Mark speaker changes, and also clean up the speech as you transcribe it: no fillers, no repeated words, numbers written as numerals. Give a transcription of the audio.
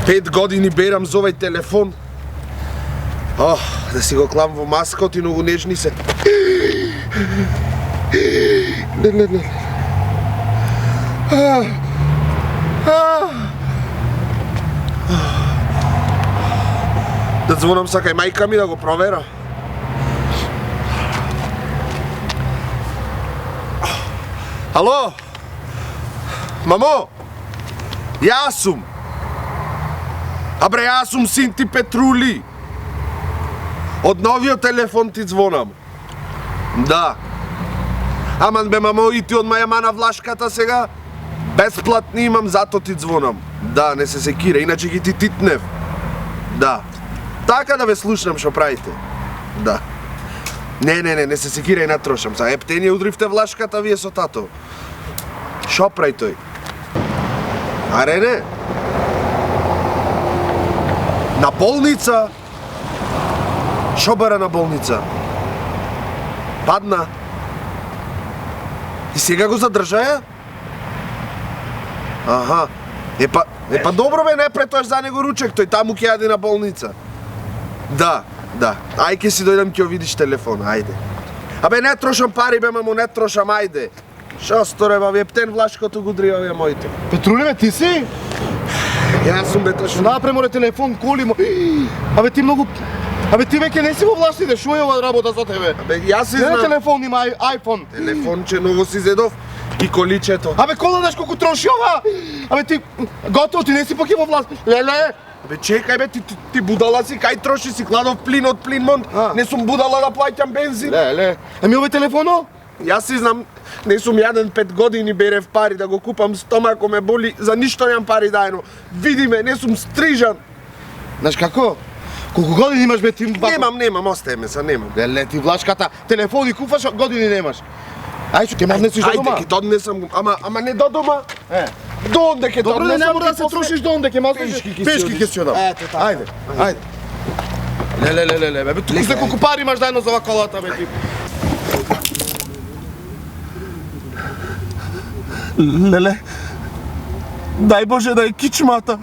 Speaker 1: 5 години берам за овај телефон. Да си го клам во маскот и многу нежни се. Не. Да звонам сакај мајка ми да го провера. Ало? Мамо? Јас сум. Абре, јас сум син ти Петрули. Од новиот телефон ти звонам. Да. Аман бе, мамо, и ти од маја мана влашката сега? Бесплатни имам, зато ти звонам. Да, не се секира, иначе ги ти титнев. Да. Така да ве слушнам што правите. Да. Не се секира и натрошам. Са ептени удривте влашката вие со тато. Шо прави тој? Аре не? На болница? Шо бара на болница? Падна? И сега го задржаја? Аха. Епа добро бе, не претоаш за него ручек, тој таму ќе јаде на болница. Да. Ај ке си дојдам ќе видиш телефон, ајде. Абе не трошам пари бе, мамо, не трошам, ајде. Шо сторева, ви ептен влашкото го дрија овие моите.
Speaker 2: Петрули бе, ти си?
Speaker 1: Јас сум бе точно.
Speaker 2: Напре море телефон, коли му. Абе ти многу... Абе ти веќе не си во властите, шо е ова работа за тебе?
Speaker 1: Абе јас си
Speaker 2: Не
Speaker 1: знам.
Speaker 2: телефон, има iPhone.
Speaker 1: Телефонче ново си зедов и количето.
Speaker 2: Абе кола знаеш колку троши ова? Абе ти готово, ти не си пак и во власт. Леле!
Speaker 1: Абе чекај бе, ти будала си, кај троши си кладов плин од Плинмонт. Не сум будала да плаќам бензин.
Speaker 2: Леле! Еми овој телефоно?
Speaker 1: Јас си знам, не сум јаден 5 години, берев пари да го купам, стомако ме боли, за ништо немам пари дајно. Види ме, не сум стрижан.
Speaker 2: Знаеш како? Колку години имаш бе ти?
Speaker 1: Немам, остај ме са, немам.
Speaker 2: Леле, ти влашката, телефони купаш, години немаш. Ајде, ќе ме однесиш до дома.
Speaker 1: Ајде, ќе донесам го, ама не до дома. До онде ќе
Speaker 2: Добро, не
Speaker 1: донесам.
Speaker 2: мора да се трошиш до онде, ќе ме однесиш. Пешки ќе си одам.
Speaker 1: Ето така.
Speaker 2: Ајде. Леле, бе, туку за колку пари имаш заедно за ова колата, бе, ти.
Speaker 1: Леле, дај Боже да е кичмата.